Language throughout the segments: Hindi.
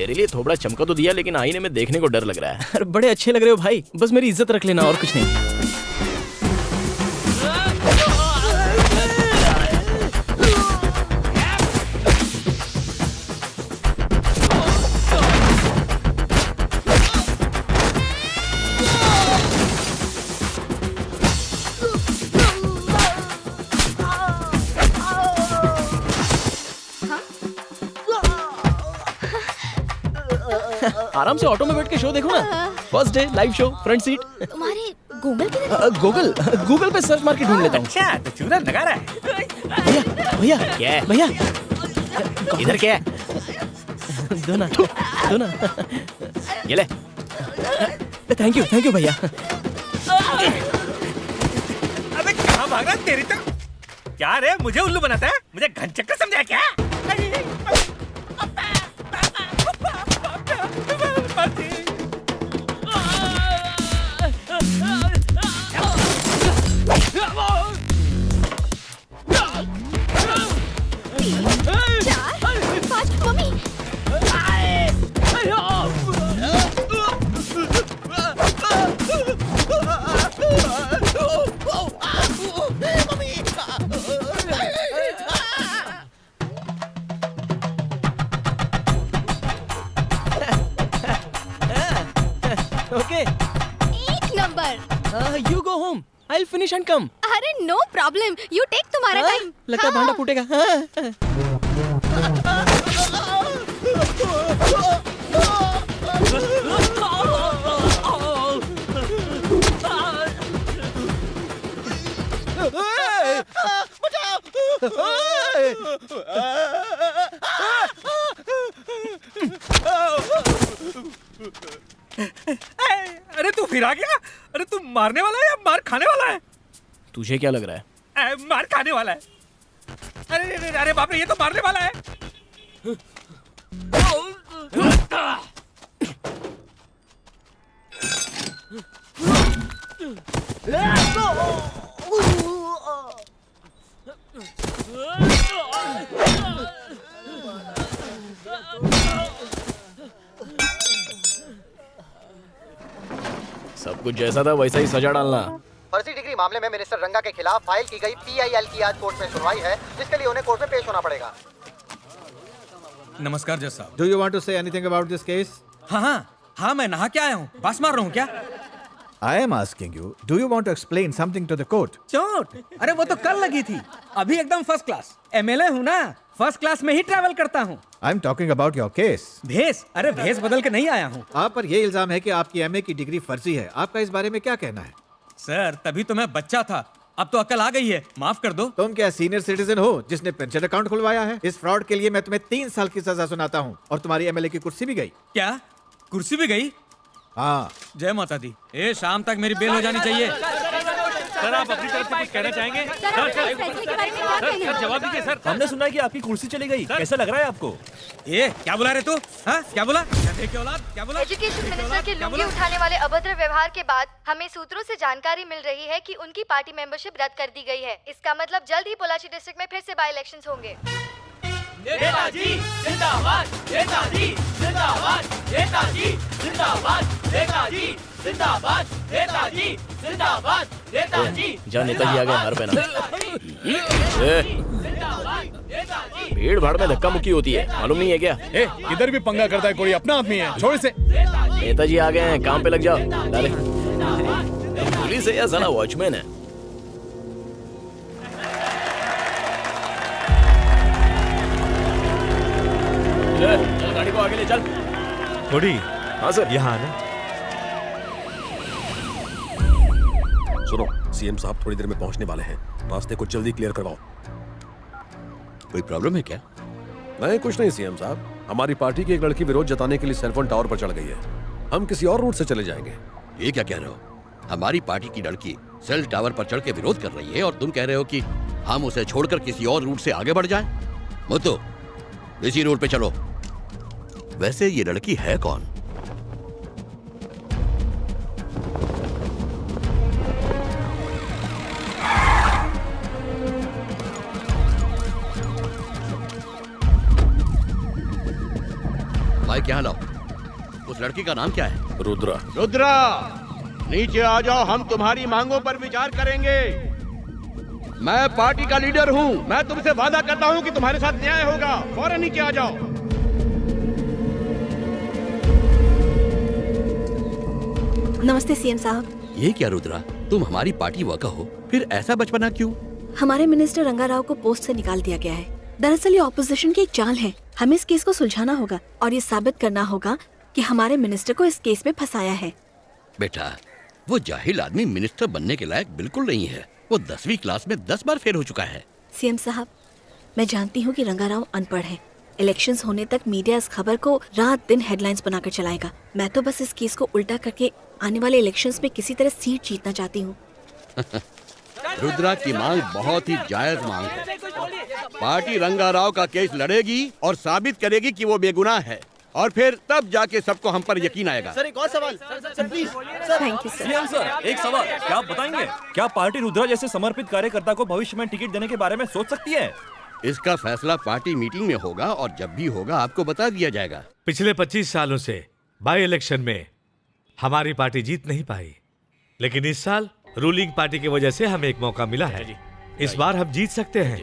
तेरे लिए थोड़ा चमका तो दिया, लेकिन आईने में देखने को डर लग रहा है। अरे बड़े अच्छे लग रहे हो भाई, बस मेरी इज्जत रख लेना और कुछ नहीं। आराम से ऑटो में बैठ के शो देखो ना। First day live show, front seat. तुम्हारे गूगल पे गूगल पे सर्च मार के ढूंढ लेता हूँ। अच्छा तो चूरा लगा रहा है। भैया भैया क्या है? भैया इधर क्या है? दो ना। ये ले। थैंक यू भैया। अबे कहाँ भाग रहा है तेरी तो? क्या रे मुझे उल्लू बनाता है? मुझे घनचक्कर समझा क्या? ओके, एक number. You go home, I will finish and come. अरे नो प्रॉब्लम, यू टेक तुम्हारा टाइम। लगता है भांडा फूटेगा। अरे तू फिर आ गया? अरे तू मारने वाला है या मार खाने वाला है? तुझे क्या लग रहा है? मार खाने वाला है। अरे बाप रे, ये तो मारने वाला है। सब कुछ जैसा था वैसा ही सजा डालना। फर्जी डिग्री मामले में मिनिस्टर रंगा के खिलाफ फाइल की गई PIL की आज कोर्ट में सुनवाई है, जिसके लिए उन्हें कोर्ट में पेश होना पड़ेगा। नमस्कार जज साहब। Do you want to say anything about this case? हाँ मैं नहा के आया हूँ। बस मार रहा हूँ क्या? I am asking you, do you want to explain something to the court? चोट? अरे वो तो कल लगी थी, अभी एकदम फर्स्ट क्लास। MLA हूँ ना, फर्स्ट क्लास में ही ट्रैवल करता हूँ। I'm talking about your case. भेस? अरे भेस बदल के नहीं आया हूँ। आप पर ये इल्जाम है कि आपकी MA की डिग्री फर्जी है। आपका इस बारे में क्या कहना है? सर तभी तो मैं बच्चा था, अब तो अकल आ गई है, माफ कर दो। तुम क्या सीनियर सिटीजन हो जिसने पेंशन अकाउंट खुलवाया है? इस फ्रॉड के लिए मैं तुम्हें 3 साल की सजा सुनाता हूँ और तुम्हारी MLA की कुर्सी भी गई। क्या कुर्सी भी गई? हाँ। जय माता दी। ए शाम तक मेरी बेल हो जानी चाहिए। सर आप अपनी तरफ से कुछ कहना चाहेंगे? सर जवाब दीजिए सर। हमने सुना है कि आपकी कुर्सी चली गई, कैसा लग रहा है आपको? ये क्या बुला रहे तू? हाँ क्या बोला? क्या औलाद? क्या बोला? एजुकेशन मिनिस्टर के लुंगी उठाने वाले अभद्र व्यवहार के बाद हमें सूत्रों से जानकारी मिल रही है कि उनकी पार्टी मेंबरशिप रद्द कर दी गई है। इसका मतलब जल्द ही पोलाची डिस्ट्रिक्ट में फिर से बाई इलेक्शंस होंगे। नेताजी जिंदाबाद, नेताजी जिंदाबाद, नेताजी जिंदाबाद, नेताजी जिंदाबाद, नेताजी जिंदाबाद, नेताजी। जा नेताजी आ गए, हार पहना। भीड़ भाड़ में धक्का मुक्की होती है, मालूम नहीं है क्या? इधर भी पंगा करता है कोई, अपना आदमी है, छोड़ इसे। नेताजी आ गए हैं, काम पे लग जाओ। अरे पुलिस है या साला वॉचमैन है? चल गाड़ी को आगे ले चल। थोड़ी। हाँ सर। यहाँ आना। सुनो, सीएम साहब थोड़ी देर में पहुंचने वाले हैं, रास्ते को जल्दी क्लियर करवाओ। कोई प्रॉब्लम है क्या? नहीं कुछ नहीं सीएम साहब, हमारी पार्टी की एक लड़की विरोध जताने के लिए सेलफोन टावर पर चढ़ गई है। हम किसी और रूट से चले जाएंगे। ये क्या कह रहे हो? हमारी पार्टी की लड़की सेल टावर पर चढ़ के विरोध कर रही है और तुम कह रहे हो कि हम उसे छोड़कर किसी और रूट से आगे बढ़ जाएं? मुत्तू, इसी रूट पे चलो। वैसे ये लड़की है कौन? माइक यहाँ लाओ। लड़की का नाम क्या है? रुद्रा। रुद्रा, नीचे आ जाओ, हम तुम्हारी मांगों पर विचार करेंगे। मैं पार्टी का लीडर हूँ, मैं तुमसे वादा करता हूँ कि तुम्हारे साथ न्याय होगा। फौरन नीचे आ जाओ। नमस्ते सीएम साहब। ये क्या रुद्रा, तुम हमारी पार्टी वर्कर हो, फिर ऐसा बचपना क्यों? हमारे मिनिस्टर रंगा राव को पोस्ट से निकाल दिया गया है। दरअसल ये ऑपोजिशन की एक चाल है। हमें इस केस को सुलझाना होगा और ये साबित करना होगा कि हमारे मिनिस्टर को इस केस में फंसाया है। बेटा, वो जाहिल आदमी मिनिस्टर बनने के लायक बिल्कुल नहीं है। वो 10वीं क्लास में 10 बार फेल हो चुका है। सीएम साहब, मैं जानती हूँ कि रंगा राव अनपढ़ है। इलेक्शंस होने तक मीडिया इस खबर को रात दिन हेडलाइंस बनाकर चलाएगा। मैं तो बस इस केस को उल्टा करके आने वाले इलेक्शंस में किसी तरह सीट जीतना चाहती हूँ। रुद्रा की मांग बहुत ही जायज मांग है। पार्टी रंगा राव का केस लड़ेगी और साबित करेगी कि वो बेगुनाह है, और फिर तब जाके सबको हम पर यकीन आएगा। सर एक और सवाल। Sir please. Thank you sir. CM sir, एक सवाल, क्या आप बताएंगे, क्या पार्टी रुद्रा जैसे समर्पित कार्यकर्ता को भविष्य में टिकट देने के बारे में सोच सकती है? इसका फैसला पार्टी मीटिंग में होगा और जब भी होगा आपको बता दिया जाएगा। पिछले 25 सालों से बाई इलेक्शन में हमारी पार्टी जीत नहीं पाई, लेकिन इस साल रूलिंग पार्टी की वजह से हमें एक मौका मिला है। इस बार हम जीत सकते हैं।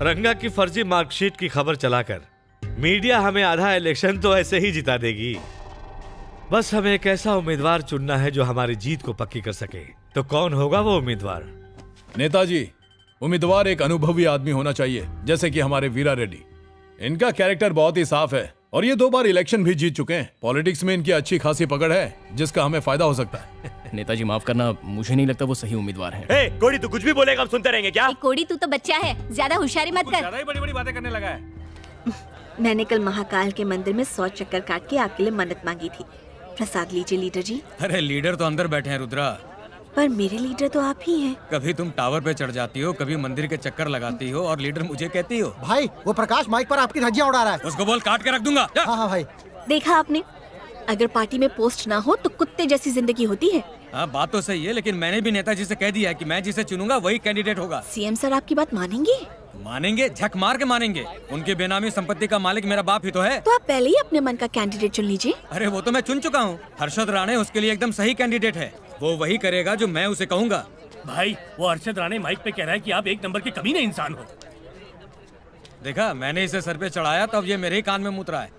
रंगा की फर्जी मार्कशीट की खबर चलाकर मीडिया हमें आधा इलेक्शन तो ऐसे ही जिता देगी। बस हमें एक ऐसा उम्मीदवार चुनना है जो हमारी जीत को पक्की कर सके। तो कौन होगा वो उम्मीदवार? नेताजी, उम्मीदवार एक अनुभवी आदमी होना चाहिए, जैसे कि हमारे वीरा रेड्डी। इनका कैरेक्टर बहुत ही साफ है और ये 2 बार इलेक्शन भी जीत चुके हैं। पॉलिटिक्स में इनकी अच्छी खासी पकड़ है, जिसका हमें फायदा हो सकता है। नेताजी माफ करना, मुझे नहीं लगता वो सही उम्मीदवार है। ए, कोड़ी तू कुछ भी बोलेगा हम सुनते रहेंगे क्या? कोड़ी, तू तो बच्चा है, ज्यादा होशियारी मत कर। ज्यादा ही बड़ी-बड़ी बातें करने लगा है। मैंने कल महाकाल के मंदिर में 100 चक्कर काट के आपके लिए मन्नत मांगी थी। प्रसाद लीजिए लीडर जी। अरे लीडर तो अंदर बैठे हैं रुद्रा। पर मेरे लीडर तो आप ही हैं। कभी तुम टावर पे चढ़ जाती हो, कभी मंदिर के चक्कर लगाती हो और लीडर मुझे कहती हो। भाई वो प्रकाश माइक पर आपकी धज्जियां उड़ा रहा है। उसको बोल काट के रख दूंगा। हाँ हाँ भाई। देखा आपने, अगर पार्टी में पोस्ट ना हो तो कुत्ते जैसी जिंदगी होती है। हाँ बात तो सही है, लेकिन मैंने भी नेताजी से कह दिया है कि मैं जिसे चुनूंगा वही कैंडिडेट होगा। सीएम सर आपकी बात मानेंगे? मानेंगे, झक मार के मानेंगे। उनके बेनामी संपत्ति का मालिक मेरा बाप ही तो है। तो आप पहले ही अपने मन का कैंडिडेट चुन लीजिए। अरे वो तो मैं चुन चुका हूँ। हर्षद राणे उसके लिए एकदम सही कैंडिडेट है। वो वही करेगा जो मैं उसे कहूँगा। भाई वो हर्षद राणे माइक पे कह रहा है कि आप एक नंबर के कमीने इंसान हो। देखा, मैंने इसे सर पे चढ़ाया तब ये मेरे ही कान में मुत रहा है।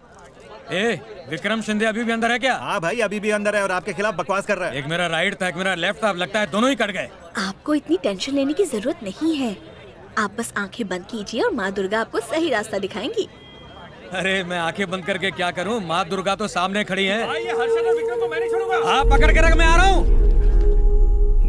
ए, विक्रम शिंदे अभी भी अंदर है क्या? हाँ भाई, अभी भी अंदर है और आपके खिलाफ बकवास कर रहा है। एक मेरा राइट था, एक मेरा लेफ्ट था, अब लगता है दोनों ही कट गए। आपको इतनी टेंशन लेने की जरूरत नहीं है। आप बस आंखें बंद कीजिए और माँ दुर्गा आपको सही रास्ता दिखाएंगी। अरे मैं आंखें बंद करके क्या करूं? माँ दुर्गा तो सामने खड़ी है। हर्षद और विक्रम को मैं नहीं छोड़ूंगा। हाँ पकड़ के रख, मैं आ रहा हूँ।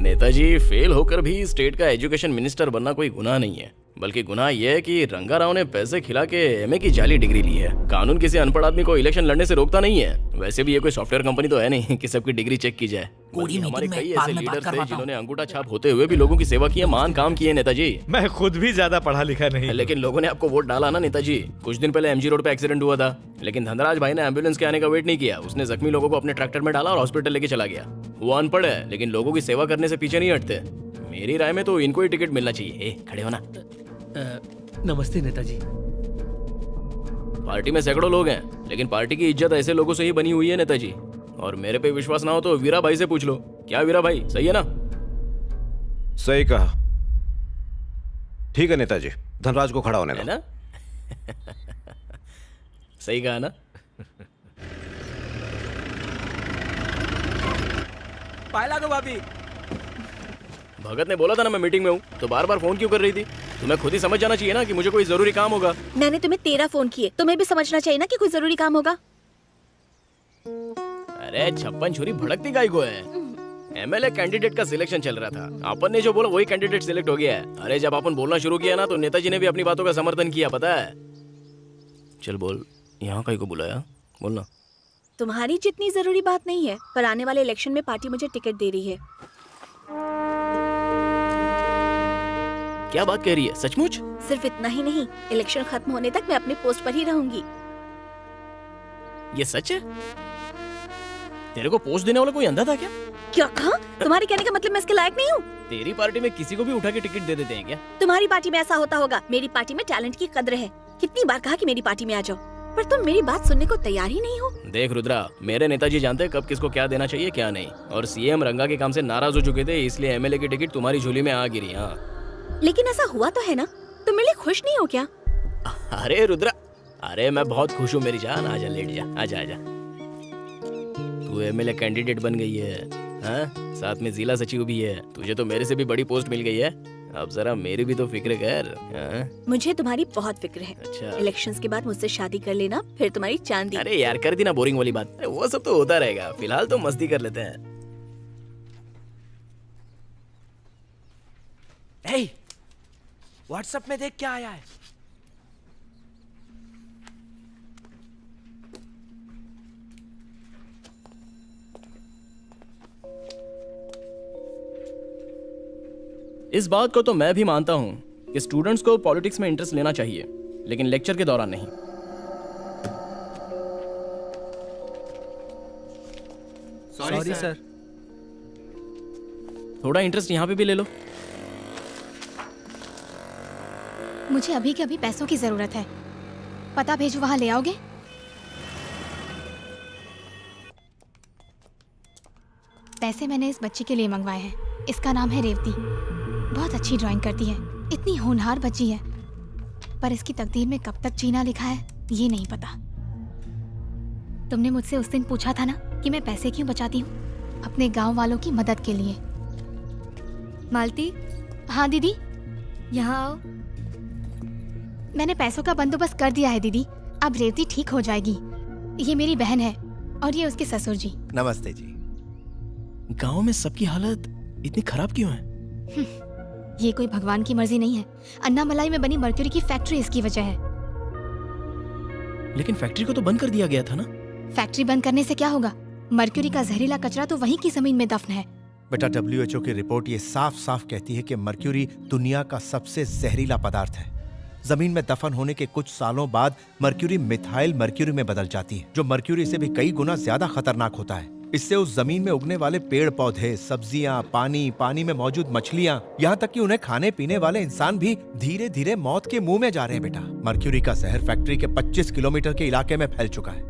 नेताजी, फेल होकर भी स्टेट का एजुकेशन मिनिस्टर बनना कोई गुनाह नहीं है, बल्कि गुनाह यह है कि रंगा राव ने पैसे खिला के एमए की जाली डिग्री ली है। कानून किसी अनपढ़ आदमी को इलेक्शन लड़ने से रोकता नहीं है। वैसे भी ये कोई सॉफ्टवेयर कंपनी तो है नहीं कि सबकी डिग्री चेक की जाए। हमारे कई ऐसे लीडर्स थे जिन्होंने अंगूठा छाप होते हुए भी लोगों की सेवा की है, महान काम किए नेताजी। मैं खुद भी ज्यादा पढ़ा लिखा नहीं, लेकिन लोगों ने आपको वोट डाला ना नेताजी। कुछ दिन पहले एमजी रोड पे एक्सीडेंट हुआ था, लेकिन धनराज भाई ने एम्बुलेंस के आने का वेट नहीं किया। उसने जख्मी लोगों को अपने ट्रैक्टर में डाला और हॉस्पिटल लेके चला गया। वो अनपढ़ है, लेकिन लोगों की सेवा करने से पीछे नहीं हटते। मेरी राय में तो इनको ही टिकट मिलना चाहिए। खड़े होना। नमस्ते नेताजी। पार्टी में सैकड़ों लोग हैं, लेकिन पार्टी की इज्जत ऐसे लोगों से ही बनी हुई है नेताजी। और मेरे पे विश्वास ना हो तो वीरा भाई से पूछ लो। क्या वीरा भाई, सही है ना? सही कहा। ठीक है नेताजी, धनराज को खड़ा होने दो। है ना? सही कहा ना? पायला दो भाभी। भगत ने बोला था ना मैं मीटिंग में हूँ, तो बार बार फोन क्यों कर रही थी? तुम्हें खुद ही समझ जाना चाहिए ना कि मुझे कोई जरूरी काम होगा। मैंने तुम्हें 13 फोन किए, तुम्हें भी समझना चाहिए ना कि कोई जरूरी काम होगा। अरे 56 छुरी भड़कती गाय को है। एमएलए कैंडिडेट का सिलेक्शन चल रहा था, अपन ने जो बोला वही कैंडिडेट सिलेक्ट हो गया है। अरे जब अपन बोलना शुरू किया ना तो नेताजी ने भी अपनी बातों का समर्थन किया, पता है? चल बोल, यहाँ कहीं को बुलाया, बोलना। तुम्हारी जितनी जरूरी बात नहीं है, पर आने वाले इलेक्शन में पार्टी मुझे टिकट दे रही है। क्या बात कह रही है, सचमुच? सिर्फ इतना ही नहीं, इलेक्शन खत्म होने तक मैं अपने पोस्ट पर ही रहूंगी। ये सच है? तेरे को पोस्ट देने वाला कोई अंधा था क्या? क्या कहा? तुम्हारे कहने का मतलब मैं इसके लायक नहीं हूँ? तेरी पार्टी में किसी को भी उठा के टिकट दे देते हैं क्या? तुम्हारी पार्टी में ऐसा होता होगा, मेरी पार्टी में टैलेंट की कद्र है। कितनी बार कहा कि मेरी पार्टी में आ जाओ। पर तुम मेरी बात सुनने को तैयार ही नहीं हो। देख रुद्रा, मेरे नेताजी जानते हैं कब किसको क्या देना चाहिए क्या नहीं, और सीएम रंगा के काम से नाराज हो चुके थे, इसलिए एमएलए की टिकट तुम्हारी झोली में आ गिरी। हाँ, लेकिन ऐसा हुआ तो है ना, तुम मेरे लिए खुश नहीं हो क्या? अरे रुद्रा, अरे मैं बहुत खुश हूँ मेरी जान, आजा लेट जा, आजा आजा। तू एमएलए कैंडिडेट बन गई है, हाँ? साथ में जिला सचिव भी है, तुझे तो मेरे से भी बड़ी पोस्ट मिल गई है। अब जरा मेरी भी तो फिक्र कर। हाँ? मुझे तुम्हारी बहुत फिक्र है। अच्छा। इलेक्शंस के बाद मुझसे शादी कर लेना, फिर तुम्हारी चांदी। अरे यार कर दी ना बोरिंग वाली बात, अरे वो सब तो होता रहेगा, फिलहाल तो मस्ती कर लेते हैं। व्हाट्सएप में देख क्या आया है। इस बात को तो मैं भी मानता हूँ कि स्टूडेंट्स को पॉलिटिक्स में इंटरेस्ट लेना चाहिए, लेकिन लेक्चर के दौरान नहीं। Sorry sir. थोड़ा इंटरेस्ट यहाँ पे भी ले लो। मुझे अभी के अभी पैसों की जरूरत है, पता भेजो, वहां ले आओगे? पैसे मैंने इस बच्ची के लिए मंगवाए हैं, इसका नाम है रेवती। बहुत अच्छी ड्राइंग करती है, इतनी होनहार बच्ची है, पर इसकी तकदीर में कब तक जीना लिखा है ये नहीं पता। तुमने मुझसे उस दिन पूछा था ना कि मैं पैसे क्यों बचाती हूँ? अपने गांव वालों की मदद के लिए। मालती। हाँ दीदी। यहाँ आओ। मैंने पैसों का बंदोबस्त कर दिया है दीदी, अब रेवती ठीक हो जाएगी। ये मेरी बहन है और ये उसके ससुर जी। नमस्ते जी। गांव में सबकी हालत इतनी खराब क्यों है? ये कोई भगवान की मर्जी नहीं है, अन्नामलाई में बनी मर्क्यूरी की फैक्ट्री इसकी वजह है। लेकिन फैक्ट्री को तो बंद कर दिया गया था ना। फैक्ट्री बंद करने से क्या होगा? मर्क्यूरी का जहरीला कचरा तो वहीं की जमीन में दफन है। बेटा, WHO की रिपोर्ट ये साफ साफ कहती है कि मर्क्यूरी दुनिया का सबसे जहरीला पदार्थ है। जमीन में दफन होने के कुछ सालों बाद मर्क्यूरी मिथाइल मर्क्यूरी में बदल जाती है, जो मर्क्यूरी से भी कई गुना ज्यादा खतरनाक होता है। इससे उस जमीन में उगने वाले पेड़ पौधे, सब्जियां, पानी में मौजूद मछलियां, यहाँ तक कि उन्हें खाने पीने वाले इंसान भी धीरे धीरे मौत के मुंह में जा रहे हैं। बेटा, मर्क्यूरी का जहर फैक्ट्री के 25 किलोमीटर के इलाके में फैल चुका है।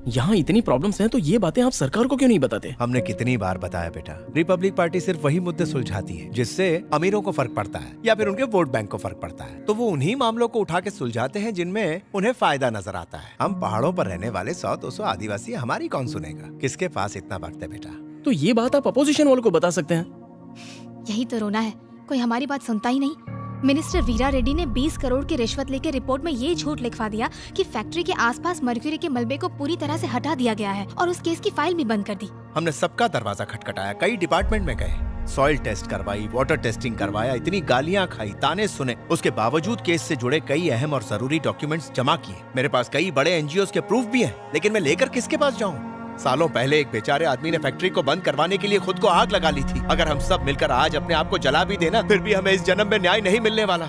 यहाँ इतनी प्रॉब्लम्स हैं तो ये बातें आप सरकार को क्यों नहीं बताते? हमने कितनी बार बताया बेटा, रिपब्लिक पार्टी सिर्फ वही मुद्दे सुलझाती है जिससे अमीरों को फर्क पड़ता है या फिर उनके वोट बैंक को फर्क पड़ता है, तो वो उन्हीं मामलों को उठा के सुलझाते हैं जिनमें उन्हें फायदा नजर आता है। हम पहाड़ों पर रहने वाले 100-200 आदिवासी हमारी कौन सुनेगा? किसके पास इतना वक्त है बेटा? तो ये बात आप अपोजिशन वालों को बता सकते हैं। यही तो रोना है, कोई हमारी बात सुनता ही नहीं। मिनिस्टर वीरा रेड्डी ने 20 करोड़ की रिश्वत लेकर रिपोर्ट में ये झूठ लिखवा दिया कि फैक्ट्री के आसपास मर्क्यूरी के मलबे को पूरी तरह से हटा दिया गया है और उस केस की फाइल भी बंद कर दी। हमने सबका दरवाजा खटखटाया, कई डिपार्टमेंट में गए, सॉइल टेस्ट करवाई, वाटर टेस्टिंग करवाया, इतनी गालियां खाई, ताने सुने, उसके बावजूद केस से जुड़े कई अहम और जरूरी डॉक्यूमेंट्स जमा किए। मेरे पास कई बड़े एनजीओ के प्रूफ भी हैं, लेकिन मैं लेकर किसके पास जाऊं? सालों पहले एक बेचारे आदमी ने फैक्ट्री को बंद करवाने के लिए खुद को आग लगा ली थी। अगर हम सब मिलकर आज अपने आप को जला भी देना, फिर भी हमें इस जन्म में न्याय नहीं मिलने वाला।